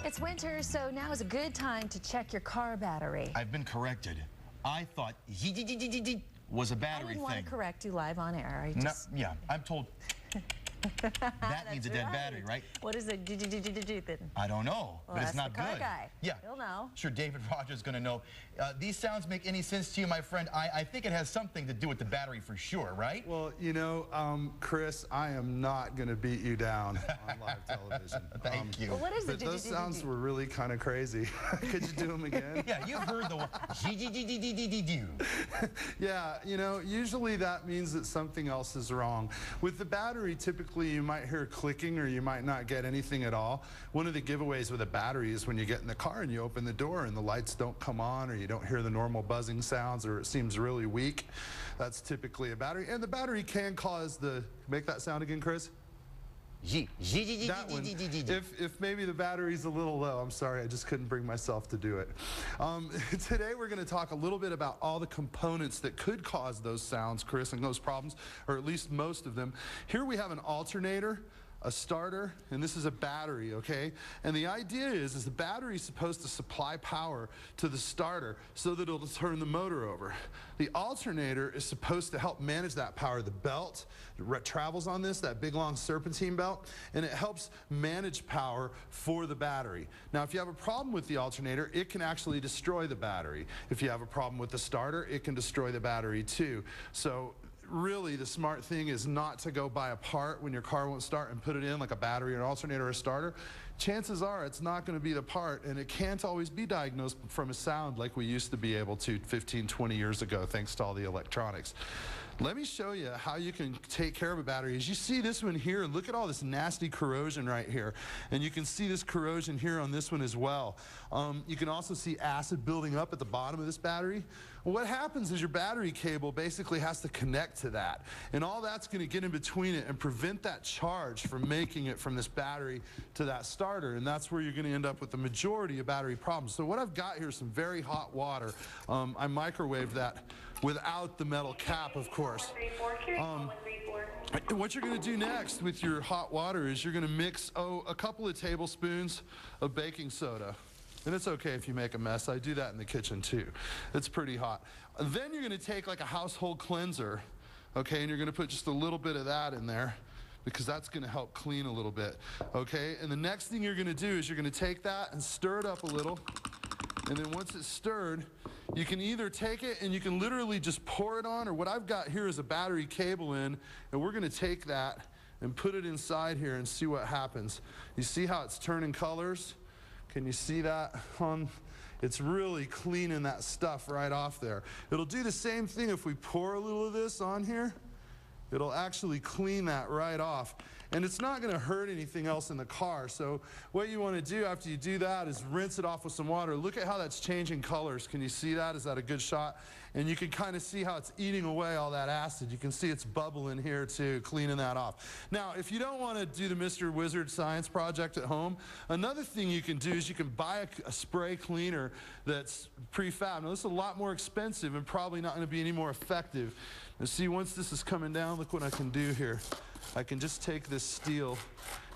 It's winter, so now is a good time to check your car battery. I've been corrected. I thought was a battery I didn't want thing. to correct you live on air. Yeah, I'm told that means a dead battery, right? What is it? Then? I don't know, Well, but it's not the car good. Guy. Yeah, he'll know. Sure, David Rogers going to know. These sounds make any sense to you, my friend? I think it has something to do with the battery for sure, right? Well, you know, Chris, I am not going to beat you down on live television. Thank you. Well, what is it? But those sounds were really kind of crazy. Could you do them again? Yeah, you heard the one. Yeah, you know, usually that means that something else is wrong. With the battery, typically you might hear clicking or you might not get anything at all. One of the giveaways with a battery is when you get in the car and you open the door and the lights don't come on, or you don't hear the normal buzzing sounds, or it seems really weak. That's typically a battery. And the battery can cause make that sound again, Chris? That one, if maybe the battery's a little low. I'm sorry, I just couldn't bring myself to do it. Today we're going to talk a little bit about all the components that could cause those sounds, Chris, and those problems, or at least most of them. Here we have an alternator, a starter, and this is a battery, okay? And the idea is the battery is supposed to supply power to the starter so that it'll turn the motor over. The alternator is supposed to help manage that power. The belt travels on this, that big long serpentine belt, and it helps manage power for the battery. Now, if you have a problem with the alternator, it can actually destroy the battery. If you have a problem with the starter, it can destroy the battery too. So really, the smart thing is not to go buy a part when your car won't start and put it in, like a battery or an alternator or a starter. Chances are it's not going to be the part, and it can't always be diagnosed from a sound like we used to be able to 15, 20 years ago, thanks to all the electronics. Let me show you how you can take care of a battery. As you see this one here, look at all this nasty corrosion right here. And you can see this corrosion here on this one as well. You can also see acid building up at the bottom of this battery. Well, what happens is your battery cable basically has to connect to that. And all that's going to get in between it and prevent that charge from making it from this battery to that starter. And that's where you're going to end up with the majority of battery problems. So what I've got here is some very hot water. I microwaved that without the metal cap, of course. What you're going to do next with your hot water is you're going to mix a couple of tablespoons of baking soda. And it's okay if you make a mess. I do that in the kitchen too. It's pretty hot. Then you're going to take like a household cleanser, okay, and you're going to put just a little bit of that in there, because that's going to help clean a little bit, okay? And the next thing you're going to do is you're going to take that and stir it up a little. And then once it's stirred, you can either take it and you can literally just pour it on, or what I've got here is a battery cable in, and we're going to take that and put it inside here and see what happens. You see how it's turning colors? Can you see that? It's really cleaning that stuff right off there. It'll do the same thing if we pour a little of this on here. It'll actually clean that right off. And it's not going to hurt anything else in the car. So what you want to do after you do that is rinse it off with some water. Look at how that's changing colors. Can you see that? Is that a good shot? And you can kind of see how it's eating away all that acid. You can see it's bubbling here too, cleaning that off. Now, if you don't want to do the Mr. Wizard science project at home, another thing you can do is you can buy a spray cleaner that's prefab. Now, this is a lot more expensive and probably not going to be any more effective. And see, once this is coming down, look what I can do here. I can just take this steel,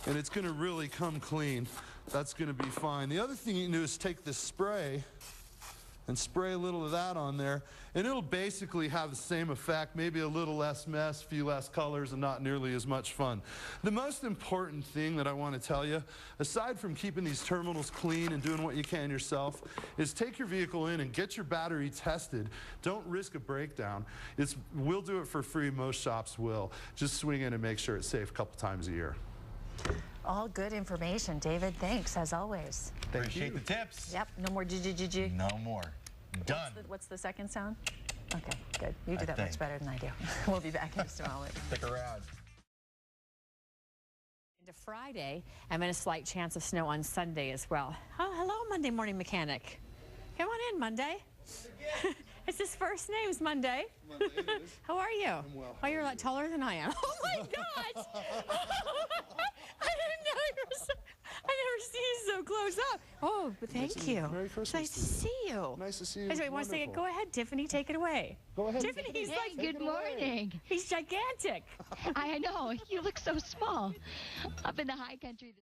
and it's going to really come clean. That's going to be fine. The other thing you can do is take this spray and spray a little of that on there, and it'll basically have the same effect, maybe a little less mess, a few less colors, and not nearly as much fun. The most important thing that I want to tell you, aside from keeping these terminals clean and doing what you can yourself, is take your vehicle in and get your battery tested. Don't risk a breakdown. We'll do it for free. Most shops will. Just swing in and make sure it's safe a couple times a year. All good information, David. Thanks, as always. Appreciate the tips. Yep, no more GGGG. No more. Done. What's the second sound? Okay, good. You do that much better than I do. We'll be back in just a moment. Stick around. Into Friday, and then a slight chance of snow on Sunday as well. Oh, hello, Monday morning mechanic. Come on in, Monday. It's his first name's Monday. Monday it is. How are you? I'm well. Oh, you're a lot taller than I am. Oh my gosh! I didn't know you were so, I never seen you so close up. Oh, but thank you. Merry Christmas. Nice to see you. Nice to see you. Anyway, one second. Go ahead, Tiffany. Take it away. Go ahead. Tiffany's Hey, like, good morning. he's gigantic. I know. You look so small. Up in the high country.